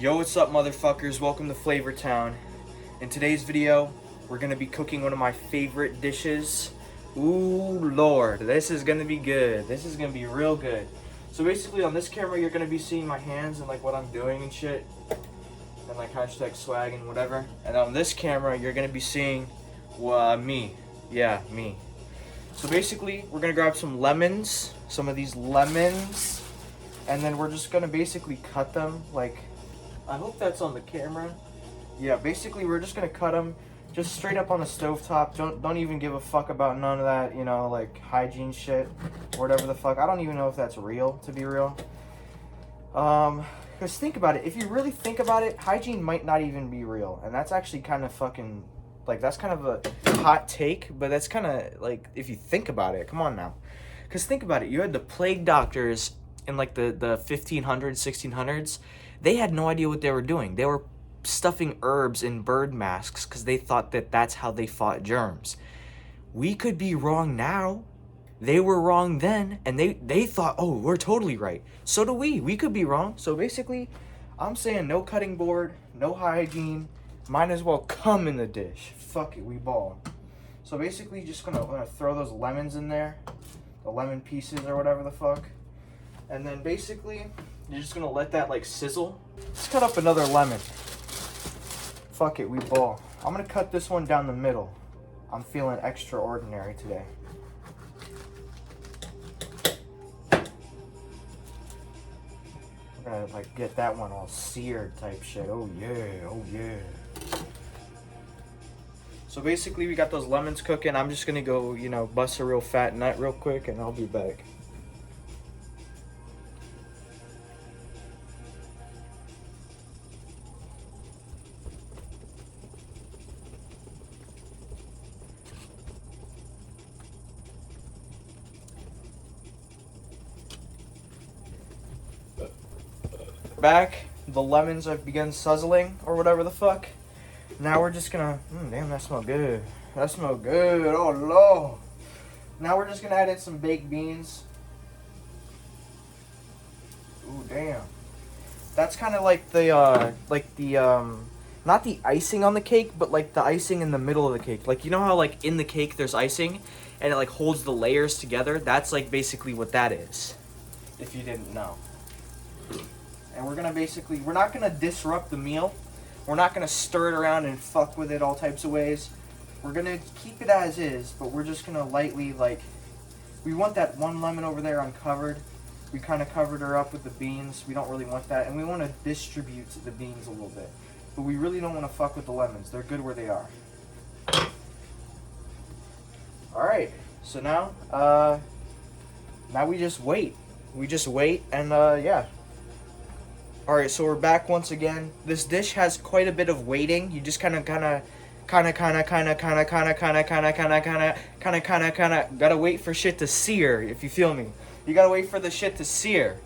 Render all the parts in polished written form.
Yo, what's up, motherfuckers? Welcome to Flavor Town. In today's video, we're gonna be cooking one of my favorite dishes. Ooh, Lord, this is gonna be good. This is gonna be real good. So basically, on this camera, you're gonna be seeing my hands and like what I'm doing and shit, and like hashtag swag and whatever. And on this camera, you're gonna be seeing me. Yeah, me. So basically, we're gonna grab some lemons, some of these lemons, and then we're just gonna basically cut them like. I hope that's on the camera. Yeah, basically we're just gonna cut them just straight up on the stovetop. Don't even give a fuck about none of that, you know, like hygiene shit or whatever the fuck. I don't even know if that's real, to be real. Because think about it. If you really think about it, hygiene might not even be real. And that's actually kind of fucking, like, that's kind of a hot take. But that's kind of, like, if you think about it, come on now. Because think about it. You had the plague doctors in, like, the 1500s, 1600s. They had no idea what they were doing. They were stuffing herbs in bird masks because they thought that that's how they fought germs. We could be wrong now. They were wrong then, and they thought, oh, we're totally right. So do we. We could be wrong. So basically, I'm saying no cutting board, no hygiene. Might as well come in the dish. Fuck it, we ball. So basically, just gonna throw those lemons in there, the lemon pieces or whatever the fuck, and then basically you're just gonna let that like sizzle. Let's cut up another lemon. Fuck it, we ball. I'm gonna cut this one down the middle. I'm feeling extraordinary today. I'm gonna like get that one all seared type shit. Oh yeah, oh yeah. So basically we got those lemons cooking. I'm just gonna go, you know, bust a real fat nut real quick and I'll be back. Back, the lemons have begun sizzling or whatever the fuck. Now we're just gonna, damn, that smells good. That smells good, oh lord. Now we're just gonna add in some baked beans. Ooh, damn. That's kind of like the, not the icing on the cake, but like the icing in the middle of the cake. Like, you know how like in the cake there's icing and it like holds the layers together? That's like basically what that is, if you didn't know. And we're gonna basically, we're not gonna disrupt the meal. We're not gonna stir it around and fuck with it all types of ways. We're gonna keep it as is, but we're just gonna lightly, like, we want that one lemon over there uncovered. We kind of covered her up with the beans. We don't really want that. And we want to distribute the beans a little bit. But we really don't want to fuck with the lemons. They're good where they are. Alright, so now we just wait. We just wait and yeah. Alright, so we're back once again. This dish has quite a bit of waiting. You just kind of gotta wait for shit to sear, if you feel me. You gotta wait for the shit to sear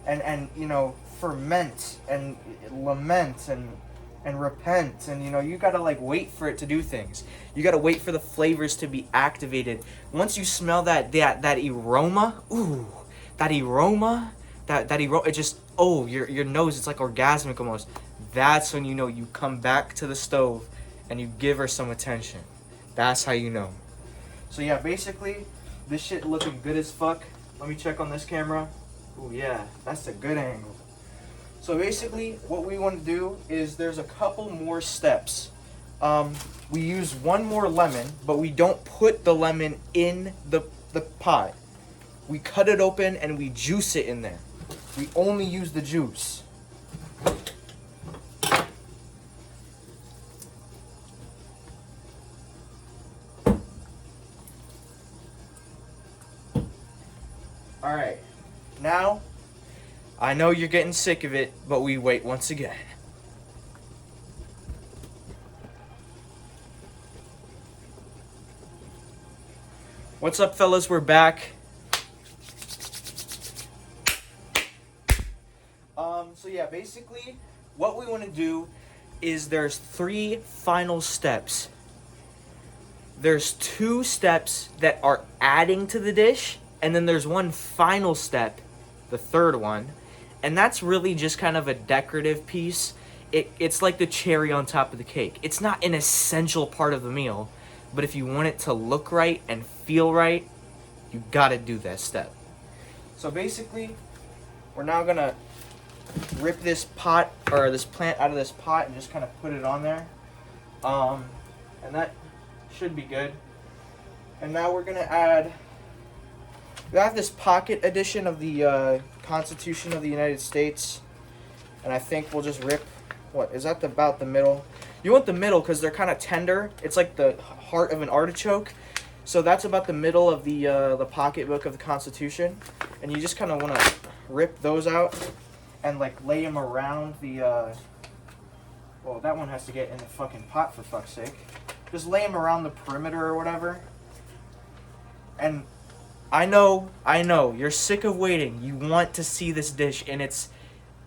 and you know, ferment and lament and repent, and you know, you gotta like wait for it to do things. You gotta wait for the flavors to be activated. Once you smell that aroma, ooh, that aroma, it just, oh, your nose, it's like orgasmic almost. That's when you know you come back to the stove and you give her some attention. That's how you know. So yeah, basically, this shit looking good as fuck. Let me check on this camera. Oh yeah, that's a good angle. So basically, what we want to do is there's a couple more steps. We use one more lemon, but we don't put the lemon in the pot. We cut it open and we juice it in there. We only use the juice. Alright, now, I know you're getting sick of it, but we wait once again. What's up, fellas? We're back. So yeah, basically, what we want to do is there's 3 final steps. There's 2 steps that are adding to the dish, and then there's one final step, the third one, and that's really just kind of a decorative piece. it's like the cherry on top of the cake. It's not an essential part of the meal, but if you want it to look right and feel right, you gotta do that step. So basically, we're now gonna rip this pot or this plant out of this pot and just kind of put it on there. And that should be good. And now we're gonna add, we have this pocket edition of the Constitution of the United States. And I think we'll just rip, what, is that about the middle? You want the middle because they're kind of tender. It's like the heart of an artichoke. So that's about the middle of the pocketbook of the Constitution. And you just kind of want to rip those out and like lay them around the, well, that one has to get in the fucking pot for fuck's sake. Just lay them around the perimeter or whatever. And I know, you're sick of waiting. You want to see this dish in its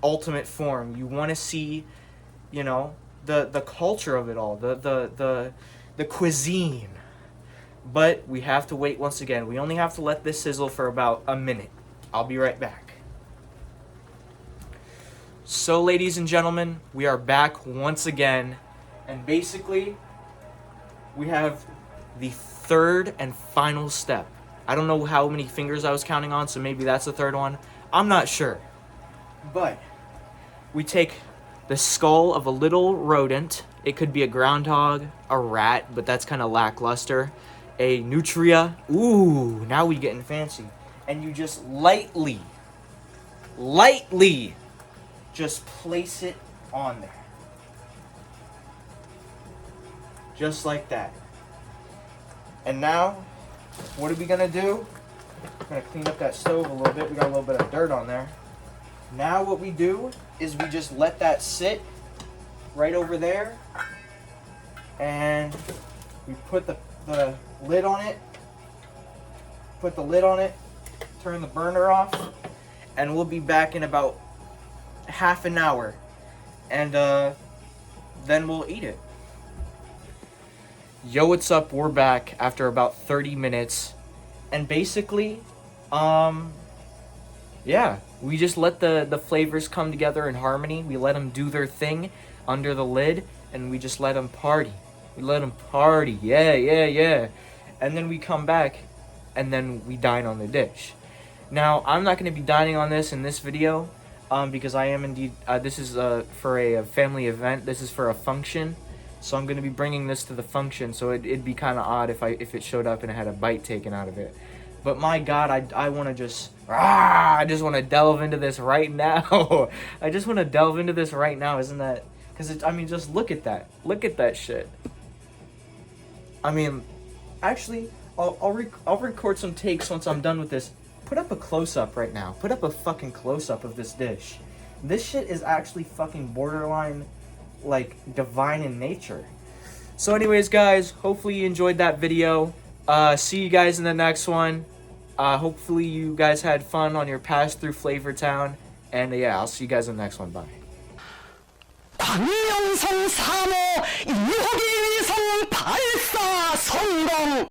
ultimate form. You want to see, you know, the culture of it all, the cuisine. But we have to wait once again. We only have to let this sizzle for about a minute. I'll be right back. So, ladies and gentlemen, we are back once again. And basically, we have the third and final step. I don't know how many fingers I was counting on, so maybe that's the third one. I'm not sure. But we take the skull of a little rodent. It could be a groundhog, a rat, but that's kind of lackluster. A nutria. Ooh, now we getting fancy. And you just lightly just place it on there. Just like that. And now, what are we gonna do? We're gonna clean up that stove a little bit. We got a little bit of dirt on there. Now what we do is we just let that sit right over there. And we put the lid on it. Put the lid on it. Turn the burner off. And we'll be back in about half an hour. And then we'll eat it. Yo, what's up? We're back after about 30 minutes. And basically, yeah, we just let the flavors come together in harmony. We let them do their thing under the lid, and we just let them party. We let them party, yeah. And then we come back, and then we dine on the dish. Now, I'm not going to be dining on this in this video, because I am indeed, this is for a family event. This is for a function. So I'm going to be bringing this to the function, so it'd be kind of odd if it showed up and it had a bite taken out of it. But my God, I want to just, I just want to delve into this right now. I just want to delve into this right now, isn't that? Because, I mean, just look at that. Look at that shit. I mean, actually, I'll record some takes once I'm done with this. Put up a close-up right now. Put up a fucking close-up of this dish. This shit is actually fucking borderline, like, divine in nature. So anyways, guys, hopefully you enjoyed that video. See you guys in the next one. Hopefully you guys had fun on your pass through Flavor Town. And yeah, I'll see you guys in the next one. Bye.